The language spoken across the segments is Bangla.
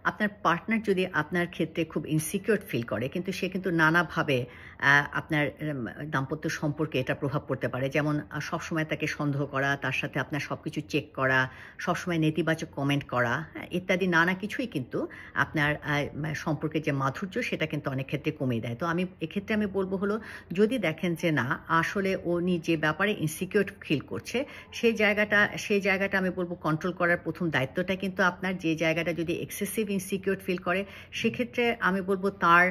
আপনার পার্টনার যদি আপনার ক্ষেত্রে খুব ইনসিকিউর ফিল করে, কিন্তু সে কিন্তু নানাভাবে আপনার দাম্পত্য সম্পর্কে এটা প্রভাব পড়তে পারে। যেমন সবসময় তাকে সন্দেহ করা, তার সাথে আপনার সবকিছু চেক করা, সবসময় নেতিবাচক কমেন্ট করা, হ্যাঁ? ইত্যাদি নানা কিছুই কিন্তু আপনার সম্পর্কের যে মাধুর্য সেটা কিন্তু অনেক ক্ষেত্রে কমিয়ে দেয়। তো এক্ষেত্রে আমি বলব হলো, যদি দেখেন যে না আসলে উনি যে ব্যাপারে ইনসিকিউর ফিল করছে, সেই জায়গাটা আমি বলব কন্ট্রোল করার ১ম দায়িত্বটা কিন্তু আপনার। যে জায়গাটা যদি এক্সেসিভ ইনসিকিউর ফিল করে, সেক্ষেত্রে আমি বলব তার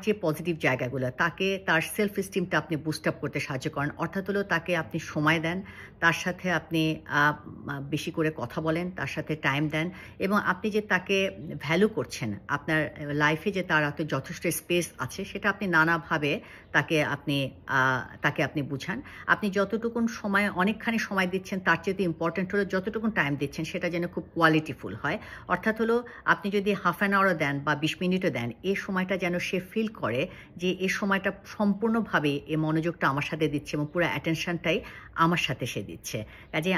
যে পজিটিভ জায়গাগুলো, তাকে তার সেলফ এস্টিমটা আপনি বুস্ট আপ করতে সাহায্য করেন। অর্থাৎ হলো তাকে আপনি সময় দেন, তার সাথে আপনি আ মা বেশি করে কথা বলেন, তার সাথে টাইম দেন এবং আপনি যে তাকে ভ্যালু করছেন, আপনার লাইফে যে তার হাতে যথেষ্ট স্পেস আছে, সেটা আপনি নানাভাবে তাকে আপনি আ তাকে আপনি বুঝান। আপনি যতটুকুন সময় অনেকখানি সময় দিচ্ছেন, তার চাইতে ইম্পোর্টেন্ট হলো যতটুকুন টাইম দিচ্ছেন সেটা যেন খুব কোয়ালিটিফুল হয়। অর্থাৎ হলো আপনি যদি হাফ অ্যান আওয়ারও দেন বা ২০ মিনিটও দেন, এই সময়টা যেন সে ফিল করে যে এই সময়টা সম্পূর্ণভাবে এ মনোযোগটা আমার সাথে দিচ্ছে এবং পুরা অ্যাটেনশনটাই আমার সাথে সে দিচ্ছে। কাজেই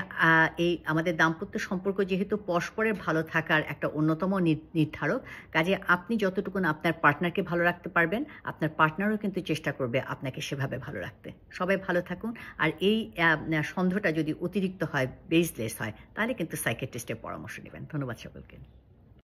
এই আমাদের দাম্পত্য সম্পর্ক যেহেতু পরস্পরের ভালো থাকার একটা অন্যতম নির্ধারক, কাজেই আপনি যতটুকুন আপনার পার্টনারকে ভালো রাখতে পারবেন, আপনার পার্টনারও কিন্তু চেষ্টা করবে আপনাকে সেভাবে ভালো রাখতে। সবাই ভালো থাকুন। আর এই সন্দেহটা যদি অতিরিক্ত হয়, বেসলেস হয়, তাহলে কিন্তু সাইকিয়াট্রিস্টের পরামর্শ নিবেন। ধন্যবাদ সকলকে।